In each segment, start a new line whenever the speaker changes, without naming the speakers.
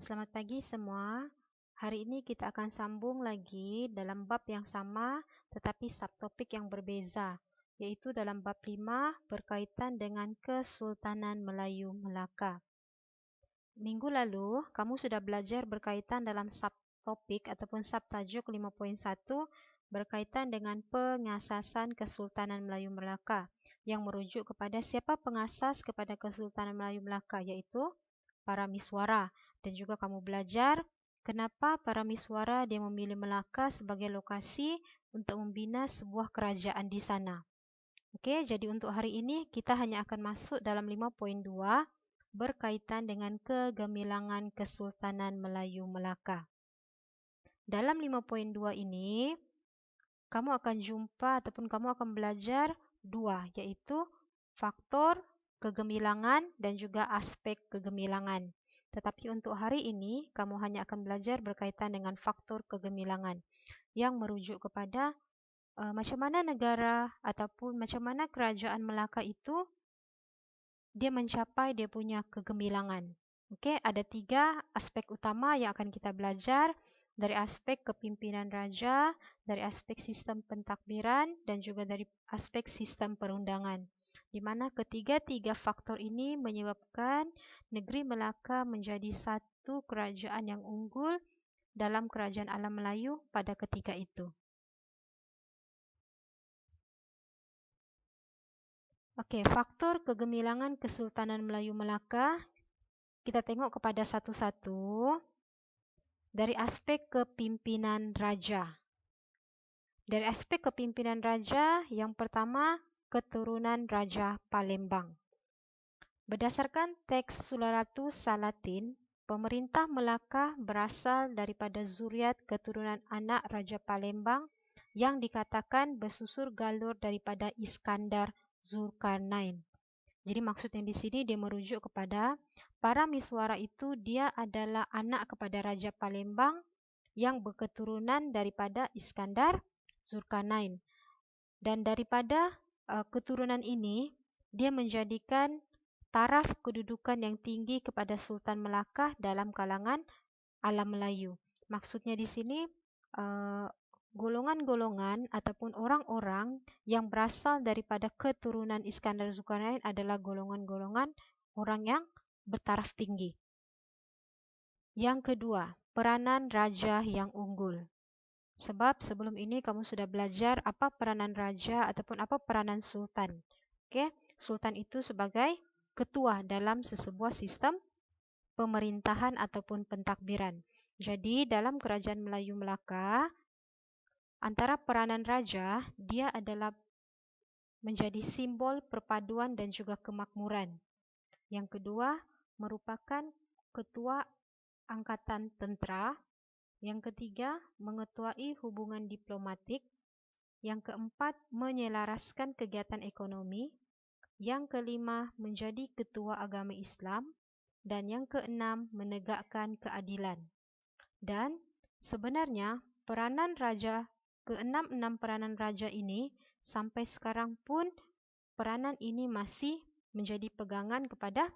Selamat pagi semua. Hari ini kita akan sambung lagi dalam bab yang sama tetapi subtopik yang berbeza, yaitu dalam bab 5 berkaitan dengan Kesultanan Melayu Melaka. Minggu lalu, kamu sudah belajar berkaitan dalam subtopik ataupun subtajuk 5.1 berkaitan dengan pengasasan Kesultanan Melayu Melaka yang merujuk kepada siapa pengasas kepada Kesultanan Melayu Melaka, yaitu para miswara. Dan juga kamu belajar kenapa para miswara dia memilih Melaka sebagai lokasi untuk membina sebuah kerajaan di sana. Oke, jadi untuk hari ini kita hanya akan masuk dalam 5.2 berkaitan dengan kegemilangan Kesultanan Melayu Melaka. Dalam 5.2 ini, kamu akan jumpa ataupun kamu akan belajar dua, yaitu faktor kegemilangan dan juga aspek kegemilangan. Tetapi untuk hari ini, kamu hanya akan belajar berkaitan dengan faktor kegemilangan yang merujuk kepada macam mana negara ataupun macam mana kerajaan Melaka itu dia mencapai dia punya kegemilangan. Okey, ada 3 aspek utama yang akan kita belajar, dari aspek kepimpinan raja, dari aspek sistem pentakbiran dan juga dari aspek sistem perundangan. Di mana ketiga-tiga faktor ini menyebabkan negeri Melaka menjadi satu kerajaan yang unggul dalam kerajaan alam Melayu pada ketika itu. Okey, faktor kegemilangan Kesultanan Melayu Melaka, kita tengok kepada satu-satu. Dari aspek kepimpinan raja. Dari aspek kepimpinan raja, yang pertama, keturunan Raja Palembang. Berdasarkan teks Sularatu Salatin, pemerintah Melaka berasal daripada zuriat keturunan anak Raja Palembang yang dikatakan bersusur galur daripada Iskandar Zulkarnain. Jadi maksudnya di sini dia merujuk kepada para miswara itu dia adalah anak kepada Raja Palembang yang berketurunan daripada Iskandar Zulkarnain. Dan daripada keturunan ini dia menjadikan taraf kedudukan yang tinggi kepada Sultan Melaka dalam kalangan alam Melayu. Maksudnya di sini golongan-golongan ataupun orang-orang yang berasal daripada keturunan Iskandar Zulkarnain adalah golongan-golongan orang yang bertaraf tinggi. Yang kedua, peranan raja yang unggul. Sebab sebelum ini kamu sudah belajar apa peranan raja ataupun apa peranan sultan. Okey, sultan itu sebagai ketua dalam sesebuah sistem pemerintahan ataupun pentakbiran. Jadi dalam kerajaan Melayu Melaka, antara peranan raja, dia adalah menjadi simbol perpaduan dan juga kemakmuran. Yang kedua, merupakan ketua angkatan tentera. Yang ketiga, mengetuai hubungan diplomatik. Yang keempat, menyelaraskan kegiatan ekonomi. Yang kelima, menjadi ketua agama Islam. Dan yang keenam, menegakkan keadilan. Dan sebenarnya peranan raja, keenam-enam peranan raja ini sampai sekarang pun peranan ini masih menjadi pegangan kepada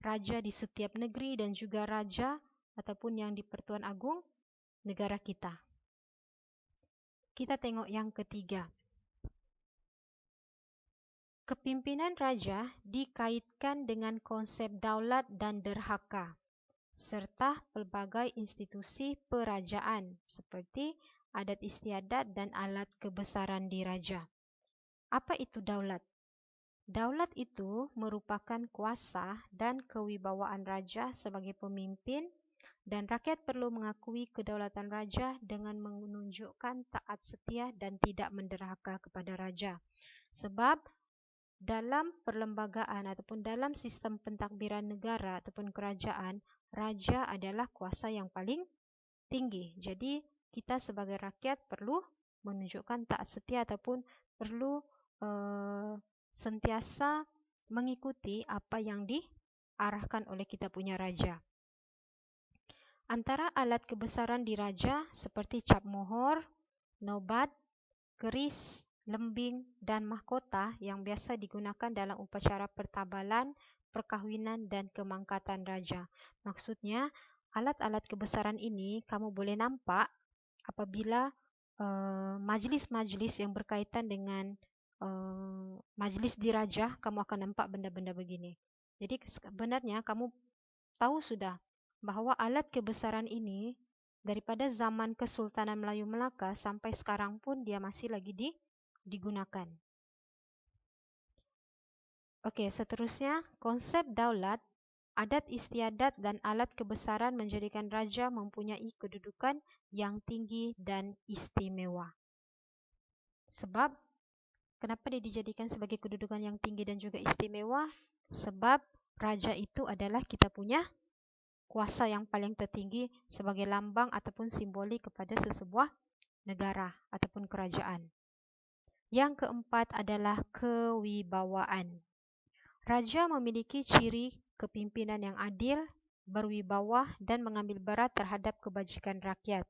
raja di setiap negeri dan juga raja ataupun yang di Pertuan Agung negara kita. Kita tengok yang ketiga. Kepimpinan raja dikaitkan dengan konsep daulat dan derhaka serta pelbagai institusi perajaan seperti adat istiadat dan alat kebesaran diraja. Apa itu daulat? Daulat itu merupakan kuasa dan kewibawaan raja sebagai pemimpin dan rakyat perlu mengakui kedaulatan raja dengan menunjukkan taat setia dan tidak menderhaka kepada raja. Sebab dalam perlembagaan ataupun dalam sistem pentadbiran negara ataupun kerajaan, raja adalah kuasa yang paling tinggi. Jadi kita sebagai rakyat perlu menunjukkan taat setia ataupun perlu sentiasa mengikuti apa yang diarahkan oleh kita punya raja. Antara alat kebesaran diraja seperti cap mohor, nobat, keris, lembing dan mahkota yang biasa digunakan dalam upacara pertabalan, perkahwinan dan kemangkatan raja. Maksudnya alat-alat kebesaran ini kamu boleh nampak apabila majlis-majlis yang berkaitan dengan majlis diraja, kamu akan nampak benda-benda begini. Jadi sebenarnya kamu tahu sudah bahwa alat kebesaran ini daripada zaman Kesultanan Melayu Melaka sampai sekarang pun dia masih lagi digunakan. Oke, seterusnya konsep daulat, adat istiadat dan alat kebesaran menjadikan raja mempunyai kedudukan yang tinggi dan istimewa. Sebab, kenapa dia dijadikan sebagai kedudukan yang tinggi dan juga istimewa? Sebab raja itu adalah kita punya kuasa yang paling tertinggi sebagai lambang ataupun simbolik kepada sesebuah negara ataupun kerajaan. Yang keempat adalah kewibawaan. Raja memiliki ciri kepimpinan yang adil, berwibawa, dan mengambil berat terhadap kebajikan rakyat.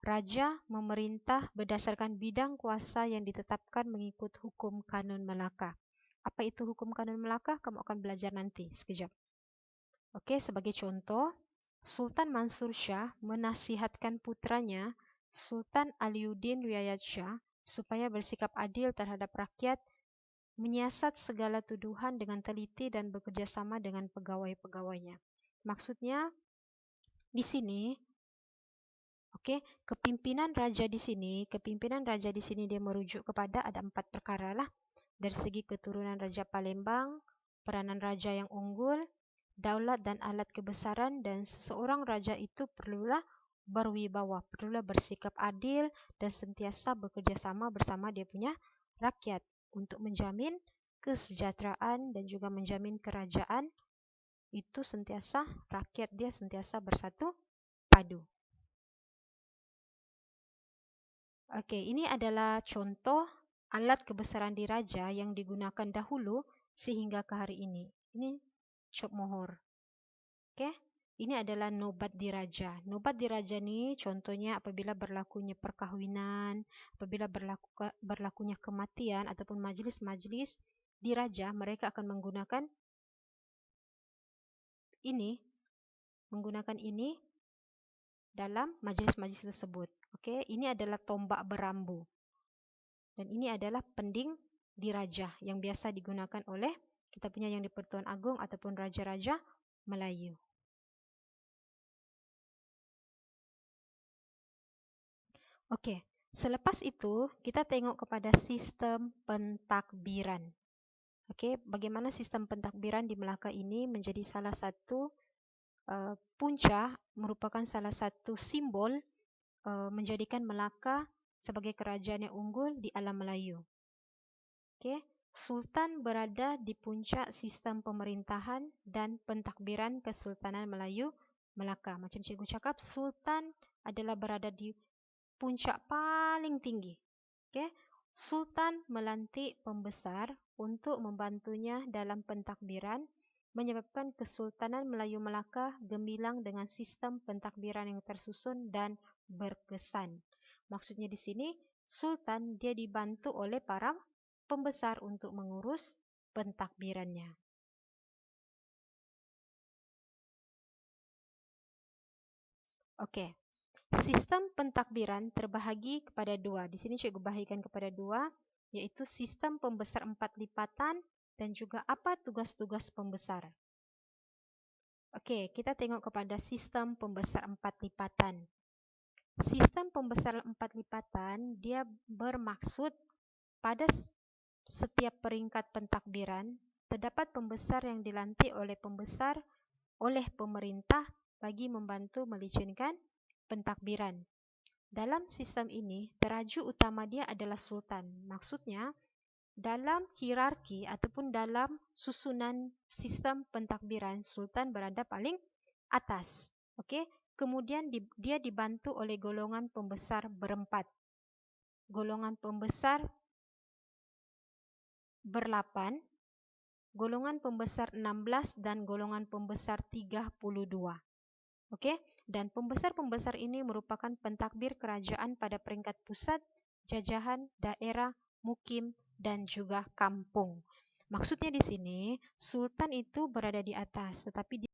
Raja memerintah berdasarkan bidang kuasa yang ditetapkan mengikut hukum kanun Melaka. Apa itu hukum kanun Melaka? Kamu akan belajar nanti sekejap. Oke, sebagai contoh, Sultan Mansur Shah menasihatkan putranya, Sultan Aliuddin Riayat Shah, supaya bersikap adil terhadap rakyat, menyiasat segala tuduhan dengan teliti dan bekerja sama dengan pegawai-pegawainya. Maksudnya di sini, kepimpinan raja di sini dia merujuk kepada ada 4 perkara lah. Dari segi keturunan Raja Palembang, peranan raja yang unggul, daulat dan alat kebesaran, dan seseorang raja itu perlulah berwibawa, perlulah bersikap adil dan sentiasa bekerja sama bersama dia punya rakyat untuk menjamin kesejahteraan dan juga menjamin kerajaan itu sentiasa, rakyat dia sentiasa bersatu padu. Oke, ini adalah contoh alat kebesaran diraja yang digunakan dahulu sehingga ke hari ini. Ini cop mohor. Oke, ini adalah nobat diraja. Nobat diraja ini contohnya apabila berlakunya perkahwinan, apabila berlakunya kematian ataupun majlis-majlis diraja, mereka akan menggunakan ini dalam majlis-majlis tersebut. Oke, ini adalah tombak berambu. Dan ini adalah pending diraja yang biasa digunakan oleh kita punya yang di Pertuan Agong ataupun raja-raja Melayu. Oke, selepas itu kita tengok kepada sistem pentakbiran. Oke, bagaimana sistem pentakbiran di Melaka ini menjadi salah satu punca, merupakan salah satu simbol menjadikan Melaka sebagai kerajaan yang unggul di alam Melayu. Oke, Sultan berada di puncak sistem pemerintahan dan pentakbiran Kesultanan Melayu Melaka. Macam cikgu cakap, Sultan adalah berada di puncak paling tinggi. Oke, Sultan melantik pembesar untuk membantunya dalam pentakbiran, menyebabkan Kesultanan Melayu Melaka gemilang dengan sistem pentakbiran yang tersusun dan berkesan. Maksudnya di sini, Sultan dia dibantu oleh para pembesar untuk mengurus pentakbirannya. Oke, sistem pentakbiran terbahagi kepada 2. Di sini cikgu bahagikan kepada 2, yaitu sistem pembesar 4 lipatan dan juga apa tugas-tugas pembesar. Oke, kita tengok kepada sistem pembesar 4 lipatan. Sistem pembesar 4 lipatan dia bermaksud pada setiap peringkat pentakbiran terdapat pembesar yang dilantik oleh pemerintah bagi membantu melicinkan pentakbiran. Dalam sistem ini, terajuk utama dia adalah Sultan. Maksudnya, dalam hierarki ataupun dalam susunan sistem pentakbiran, Sultan berada paling atas. Okey, kemudian dia dibantu oleh golongan pembesar berempat. Golongan pembesar ber-8, golongan pembesar 16 dan golongan pembesar 32. Okey, dan pembesar-pembesar ini merupakan pentadbir kerajaan pada peringkat pusat, jajahan, daerah, mukim dan juga kampung. Maksudnya di sini, Sultan itu berada di atas, tetapi